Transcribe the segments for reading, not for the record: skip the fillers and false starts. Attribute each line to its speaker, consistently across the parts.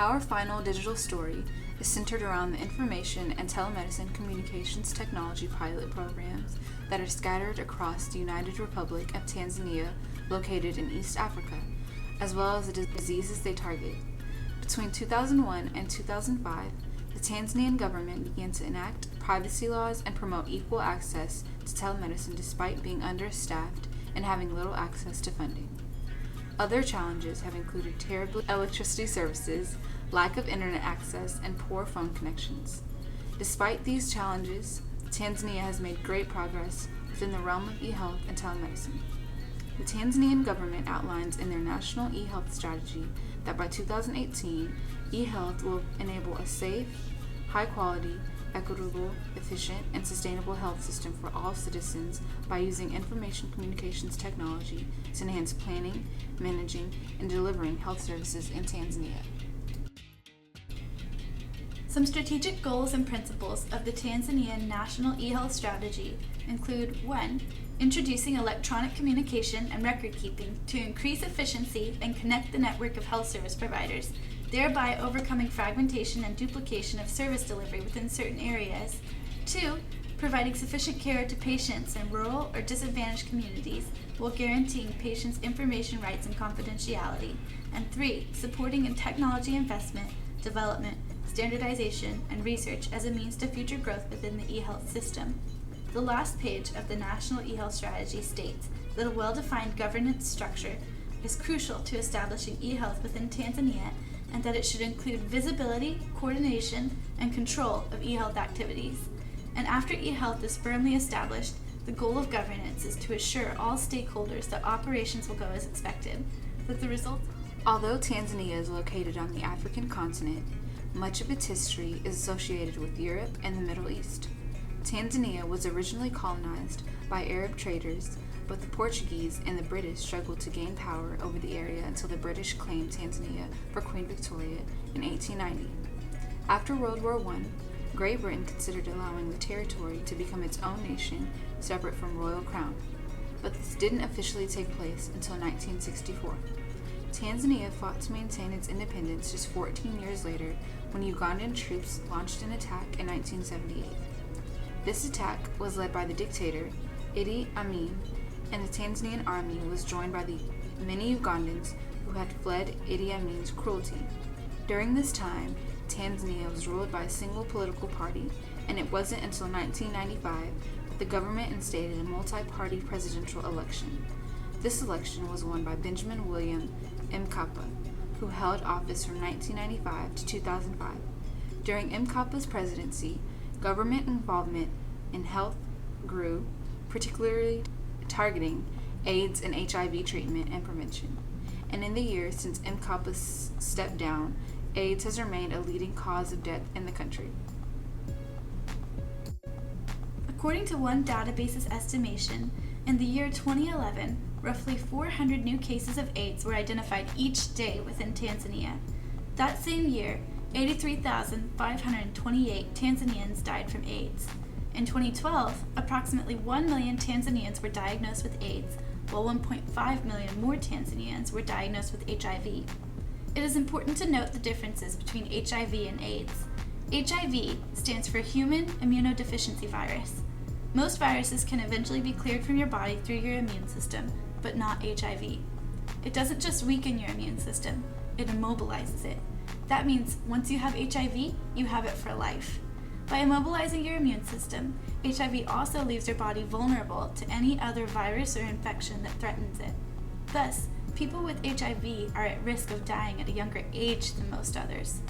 Speaker 1: Our final digital story is centered around the information and telemedicine communications technology pilot programs that are scattered across the United Republic of Tanzania, located in East Africa, as well as the diseases they target. Between 2001 and 2005, the Tanzanian government began to enact privacy laws and promote equal access to telemedicine despite being understaffed and having little access to funding. Other challenges have included terrible electricity services, lack of internet access, and poor phone connections. Despite these challenges, Tanzania has made great progress within the realm of eHealth and telemedicine. The Tanzanian government outlines in their national eHealth strategy that by 2018, eHealth will enable a safe, high-quality, equitable, efficient, and sustainable health system for all citizens by using information communications technology to enhance planning, managing, and delivering health services in Tanzania.
Speaker 2: Some strategic goals and principles of the Tanzanian National eHealth Strategy include 1. Introducing electronic communication and record keeping to increase efficiency and connect the network of health service providers, thereby overcoming fragmentation and duplication of service delivery within certain areas. 2. Providing sufficient care to patients in rural or disadvantaged communities while guaranteeing patients' information rights and confidentiality. And 3. Supporting in technology investment, development, standardization, and research as a means to future growth within the eHealth system. The last page of the National eHealth Strategy states that a well-defined governance structure is crucial to establishing eHealth within Tanzania, and that it should include visibility, coordination, and control of eHealth activities. And after eHealth is firmly established, the goal of governance is to assure all stakeholders that operations will go as expected, that the results.
Speaker 1: Although Tanzania is located on the African continent, much of its history is associated with Europe and the Middle East. Tanzania was originally colonized by Arab traders, but the Portuguese and the British struggled to gain power over the area until the British claimed Tanzania for Queen Victoria in 1890. After World War I, Great Britain considered allowing the territory to become its own nation separate from royal crown, but this didn't officially take place until 1964. Tanzania fought to maintain its independence just 14 years later when Ugandan troops launched an attack in 1978. This attack was led by the dictator, Idi Amin, and the Tanzanian army was joined by the many Ugandans who had fled Idi Amin's cruelty. During this time, Tanzania was ruled by a single political party, and it wasn't until 1995 that the government instated a multi-party presidential election. This election was won by Benjamin William Mkapa, who held office from 1995 to 2005. During Mkapa's presidency, government involvement in health grew, particularly targeting AIDS and HIV treatment and prevention. And in the years since Mkapa stepped down, AIDS has remained a leading cause of death in the country.
Speaker 2: According to one database's estimation, in the year 2011, roughly 400 new cases of AIDS were identified each day within Tanzania. That same year, 83,528 Tanzanians died from AIDS. In 2012, approximately 1 million Tanzanians were diagnosed with AIDS, while 1.5 million more Tanzanians were diagnosed with HIV. It is important to note the differences between HIV and AIDS. HIV stands for Human Immunodeficiency Virus. Most viruses can eventually be cleared from your body through your immune system, but not HIV. It doesn't just weaken your immune system, it immobilizes it. That means once you have HIV, you have it for life. By immobilizing your immune system, HIV also leaves your body vulnerable to any other virus or infection that threatens it. Thus, people with HIV are at risk of dying at a younger age than most others.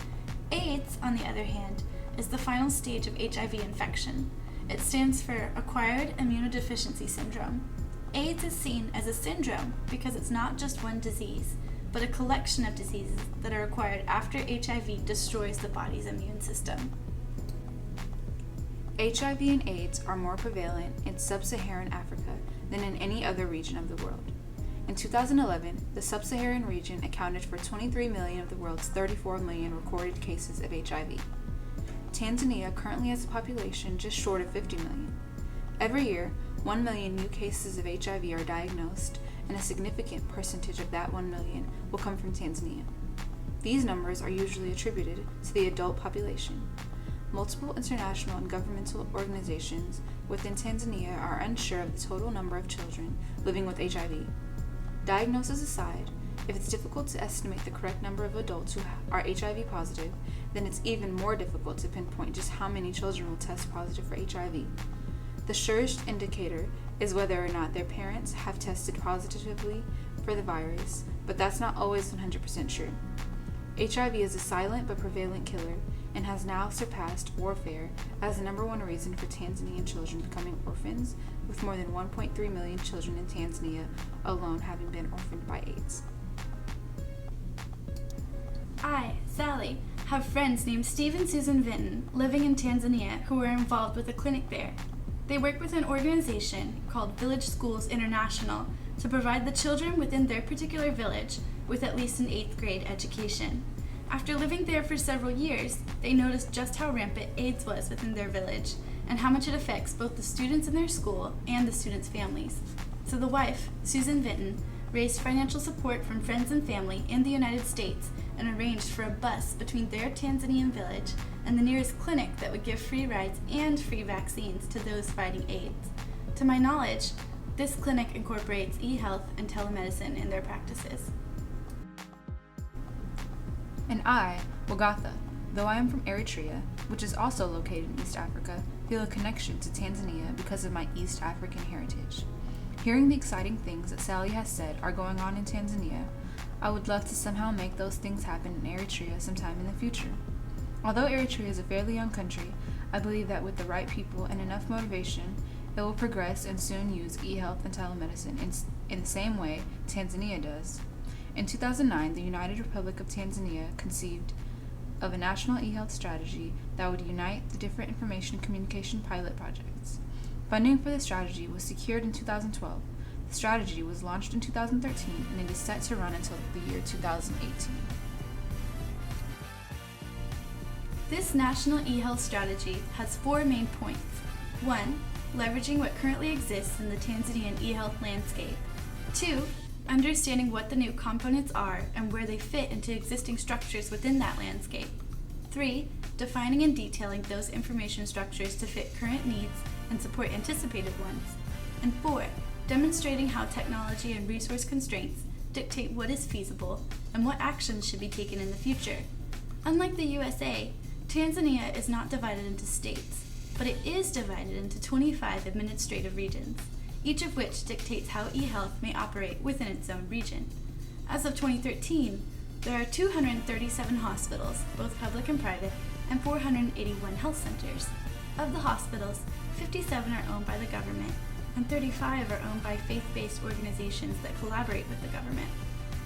Speaker 2: AIDS, on the other hand, is the final stage of HIV infection. It stands for Acquired Immunodeficiency Syndrome. AIDS is seen as a syndrome because it's not just one disease, but a collection of diseases that are acquired after HIV destroys the body's immune system.
Speaker 1: HIV and AIDS are more prevalent in sub-Saharan Africa than in any other region of the world. In 2011, the sub-Saharan region accounted for 23 million of the world's 34 million recorded cases of HIV. Tanzania currently has a population just short of 50 million. Every year, 1 million new cases of HIV are diagnosed, and a significant percentage of that 1 million will come from Tanzania. These numbers are usually attributed to the adult population. Multiple international and governmental organizations within Tanzania are unsure of the total number of children living with HIV. Diagnosis aside, if it's difficult to estimate the correct number of adults who are HIV positive, then it's even more difficult to pinpoint just how many children will test positive for HIV. The surest indicator is whether or not their parents have tested positively for the virus, but that's not always 100% true. HIV is a silent but prevalent killer and has now surpassed warfare as the number one reason for Tanzanian children becoming orphans, with more than 1.3 million children in Tanzania alone having been orphaned by AIDS.
Speaker 2: I, Sally, have friends named Steve and Susan Vinton living in Tanzania who are involved with a clinic there. They work with an organization called Village Schools International to provide the children within their particular village with at least an 8th grade education. After living there for several years, they noticed just how rampant AIDS was within their village and how much it affects both the students in their school and the students' families. So the wife, Susan Vinton, raised financial support from friends and family in the United States and arranged for a bus between their Tanzanian village and the nearest clinic that would give free rides and free vaccines to those fighting AIDS. To my knowledge, this clinic incorporates eHealth and telemedicine in their practices.
Speaker 1: And I, Wagatha, though I am from Eritrea, which is also located in East Africa, feel a connection to Tanzania because of my East African heritage. Hearing the exciting things that Sally has said are going on in Tanzania, I would love to somehow make those things happen in Eritrea sometime in the future. Although Eritrea is a fairly young country, I believe that with the right people and enough motivation, it will progress and soon use eHealth and telemedicine in the same way Tanzania does. In 2009, the United Republic of Tanzania conceived of a national eHealth strategy that would unite the different information communication pilot projects. Funding for the strategy was secured in 2012. The strategy was launched in 2013, and it is set to run until the year 2018.
Speaker 2: This national eHealth strategy has 4 main points. 1. Leveraging what currently exists in the Tanzanian eHealth landscape. 2. Understanding what the new components are and where they fit into existing structures within that landscape. 3. Defining and detailing those information structures to fit current needs and support anticipated ones. And 4. Demonstrating how technology and resource constraints dictate what is feasible and what actions should be taken in the future. Unlike the USA, Tanzania is not divided into states, but it is divided into 25 administrative regions, each of which dictates how eHealth may operate within its own region. As of 2013, there are 237 hospitals, both public and private, and 481 health centers. Of the hospitals, 57 are owned by the government, and 35 are owned by faith-based organizations that collaborate with the government.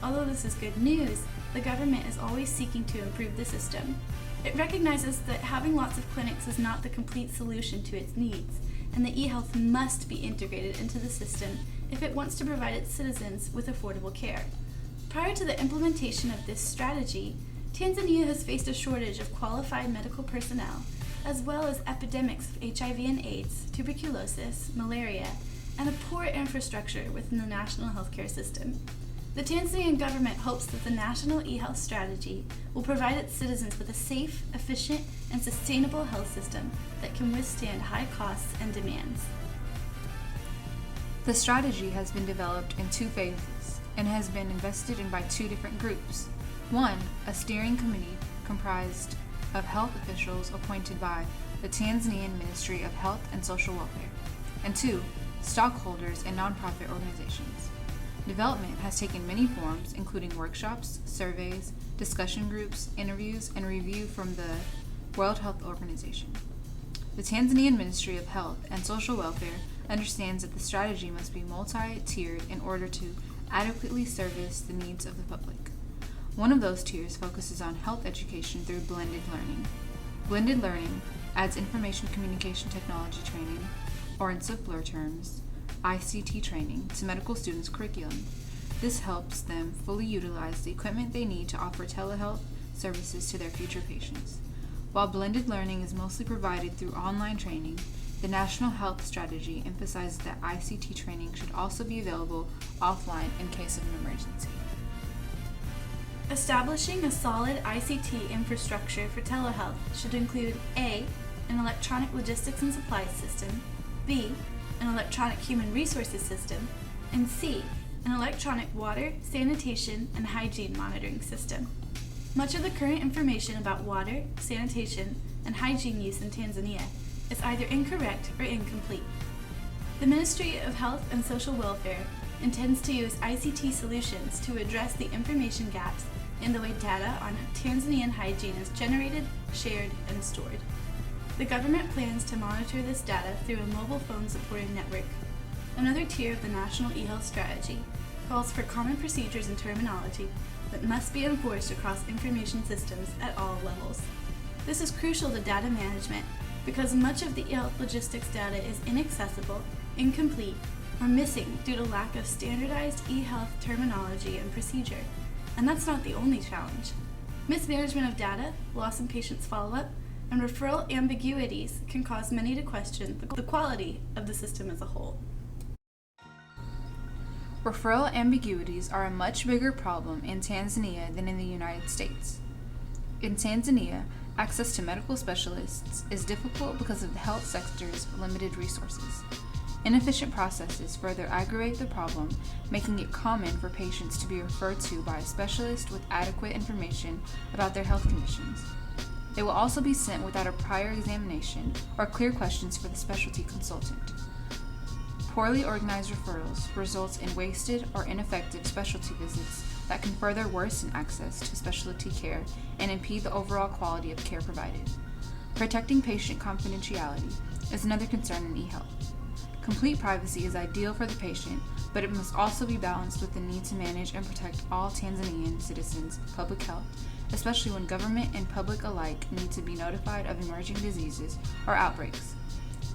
Speaker 2: Although this is good news, the government is always seeking to improve the system. It recognizes that having lots of clinics is not the complete solution to its needs, and that eHealth must be integrated into the system if it wants to provide its citizens with affordable care. Prior to the implementation of this strategy, Tanzania has faced a shortage of qualified medical personnel, as well as epidemics of HIV and AIDS, tuberculosis, malaria, and a poor infrastructure within the national healthcare system. The Tanzanian government hopes that the national eHealth strategy will provide its citizens with a safe, efficient, and sustainable health system that can withstand high costs and demands.
Speaker 1: The strategy has been developed in 2 phases and has been invested in by 2 different groups. 1, a steering committee comprised of health officials appointed by the Tanzanian Ministry of Health and Social Welfare, and 2, stockholders and nonprofit organizations. Development has taken many forms, including workshops, surveys, discussion groups, interviews, and review from the World Health Organization. The Tanzanian Ministry of Health and Social Welfare understands that the strategy must be multi-tiered in order to adequately service the needs of the public. One of those tiers focuses on health education through blended learning. Blended learning adds information communication technology training, or in simpler terms, ICT training, to medical students' curriculum. This helps them fully utilize the equipment they need to offer telehealth services to their future patients. While blended learning is mostly provided through online training, the National Health Strategy emphasizes that ICT training should also be available offline in case of an emergency.
Speaker 2: Establishing a solid ICT infrastructure for telehealth should include A, an electronic logistics and supplies system, B, an electronic human resources system, and C, an electronic water, sanitation, and hygiene monitoring system. Much of the current information about water, sanitation, and hygiene use in Tanzania is either incorrect or incomplete. The Ministry of Health and Social Welfare intends to use ICT solutions to address the information gaps in the way data on Tanzanian hygiene is generated, shared, and stored. The government plans to monitor this data through a mobile phone supported network. Another tier of the National eHealth Strategy calls for common procedures and terminology that must be enforced across information systems at all levels. This is crucial to data management because much of the eHealth logistics data is inaccessible, incomplete, or missing due to lack of standardized eHealth terminology and procedure. And that's not the only challenge. Mismanagement of data, loss in patients' follow-up, and referral ambiguities can cause many to question the quality of the system as a whole.
Speaker 1: Referral ambiguities are a much bigger problem in Tanzania than in the United States. In Tanzania, access to medical specialists is difficult because of the health sector's limited resources. Inefficient processes further aggravate the problem, making it common for patients to be referred to by a specialist with adequate information about their health conditions. They will also be sent without a prior examination or clear questions for the specialty consultant. Poorly organized referrals result in wasted or ineffective specialty visits that can further worsen access to specialty care and impede the overall quality of care provided. Protecting patient confidentiality is another concern in eHealth. Complete privacy is ideal for the patient, but it must also be balanced with the need to manage and protect all Tanzanian citizens' public health, especially when government and public alike need to be notified of emerging diseases or outbreaks.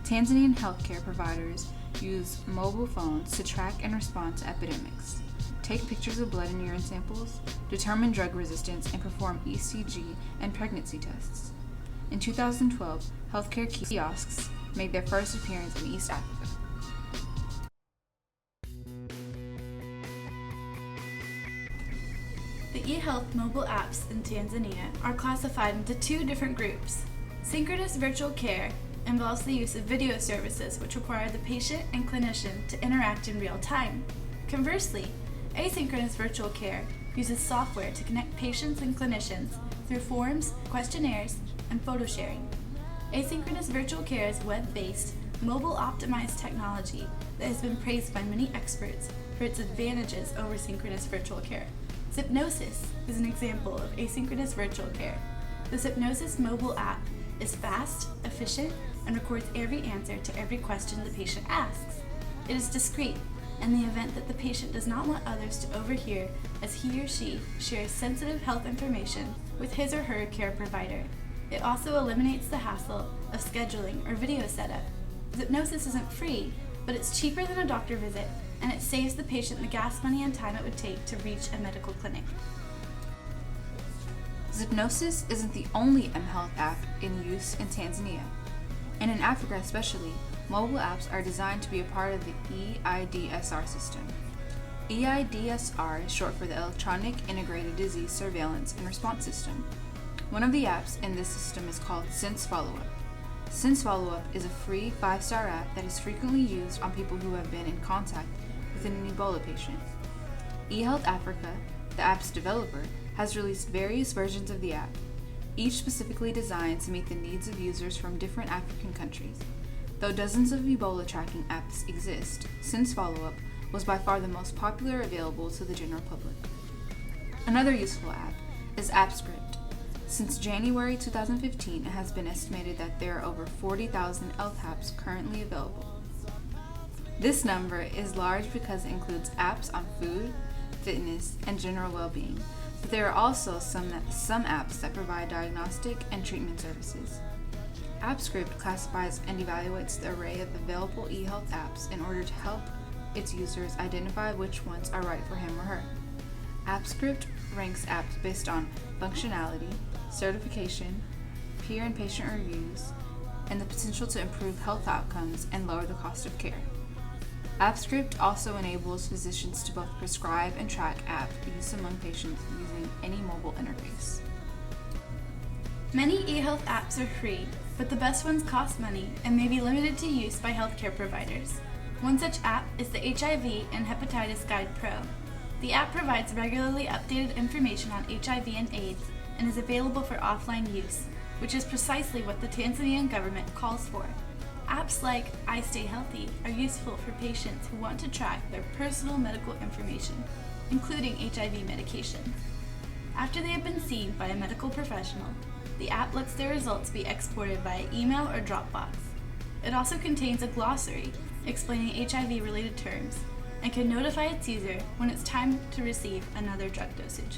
Speaker 1: Tanzanian healthcare providers use mobile phones to track and respond to epidemics, take pictures of blood and urine samples, determine drug resistance, and perform ECG and pregnancy tests. In 2012, healthcare kiosks made their first appearance in East Africa.
Speaker 2: The eHealth mobile apps in Tanzania are classified into two different groups. Synchronous virtual care involves the use of video services which require the patient and clinician to interact in real time. Conversely, asynchronous virtual care uses software to connect patients and clinicians through forms, questionnaires, and photo sharing. Asynchronous virtual care is web-based, mobile-optimized technology that has been praised by many experts for its advantages over synchronous virtual care. Hypnosis is an example of asynchronous virtual care. The Hypnosis mobile app is fast, efficient, and records every answer to every question the patient asks. It is discreet in the event that the patient does not want others to overhear as he or she shares sensitive health information with his or her care provider. It also eliminates the hassle of scheduling or video setup. Hypnosis isn't free, but it's cheaper than a doctor visit, and it saves the patient the gas money and time it would take to reach a medical clinic.
Speaker 1: Hypnosis isn't the only mHealth app in use in Tanzania, and in Africa especially, mobile apps are designed to be a part of the eIDSR system. eIDSR is short for the Electronic Integrated Disease Surveillance and Response System. One of the apps in this system is called Sense Follow-Up. Sense Follow-Up is a free 5-star app that is frequently used on people who have been in contact with an Ebola patient. eHealth Africa, the app's developer, has released various versions of the app, each specifically designed to meet the needs of users from different African countries. Though dozens of Ebola tracking apps exist, Sense Follow-Up was by far the most popular available to the general public. Another useful app is AppScript. Since January 2015, it has been estimated that there are over 40,000 health apps currently available. This number is large because it includes apps on food, fitness, and general well-being, but there are also some apps that provide diagnostic and treatment services. AppScript classifies and evaluates the array of available eHealth apps in order to help its users identify which ones are right for him or her. AppScript ranks apps based on functionality, certification, peer and patient reviews, and the potential to improve health outcomes and lower the cost of care. AppScript also enables physicians to both prescribe and track app use among patients using any mobile interface.
Speaker 2: Many eHealth apps are free, but the best ones cost money and may be limited to use by healthcare providers. One such app is the HIV and Hepatitis Guide Pro. The app provides regularly updated information on HIV and AIDS and is available for offline use, which is precisely what the Tanzanian government calls for. Apps like I Stay Healthy are useful for patients who want to track their personal medical information, including HIV medication. After they have been seen by a medical professional, the app lets their results be exported via email or Dropbox. It also contains a glossary explaining HIV-related terms and can notify its user when it's time to receive another drug dosage.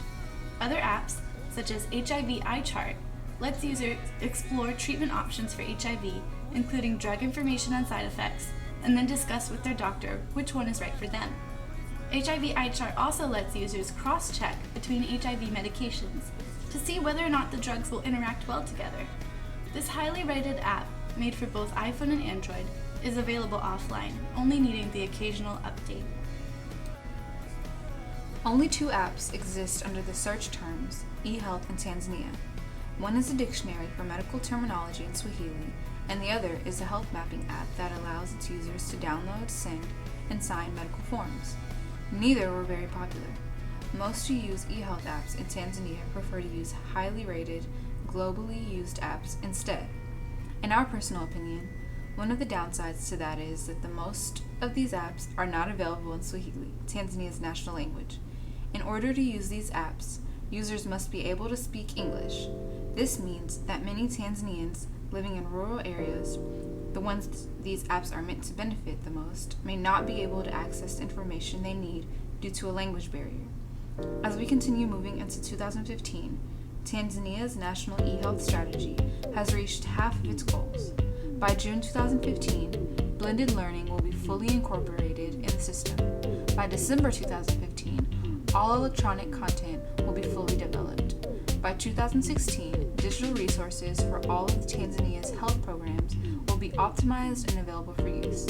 Speaker 2: Other apps, such as HIV iChart, lets users explore treatment options for HIV, including drug information and side effects, and then discuss with their doctor which one is right for them. HIV iChart also lets users cross-check between HIV medications to see whether or not the drugs will interact well together. This highly rated app, made for both iPhone and Android, is available offline, only needing the occasional update.
Speaker 1: Only 2 apps exist under the search terms eHealth in Tanzania. One is a dictionary for medical terminology in Swahili, and the other is a health mapping app that allows its users to download, send, and sign medical forms. Neither were very popular. Most who use eHealth apps in Tanzania prefer to use highly rated, globally used apps instead. In our personal opinion, one of the downsides to that is that the most of these apps are not available in Swahili, Tanzania's national language. In order to use these apps, users must be able to speak English. This means that many Tanzanians living in rural areas, the ones these apps are meant to benefit the most, may not be able to access the information they need due to a language barrier. As we continue moving into 2015, Tanzania's national eHealth strategy has reached half of its goals. By June 2015, blended learning will be fully incorporated in the system. By December 2015, all electronic content will be fully developed. By 2016, digital resources for all of Tanzania's health programs will be optimized and available for use.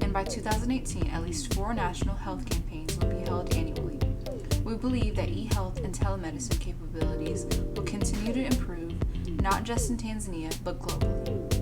Speaker 1: And by 2018, at least 4 national health campaigns will be held annually. We believe that eHealth and telemedicine capabilities will continue to improve, not just in Tanzania, but globally.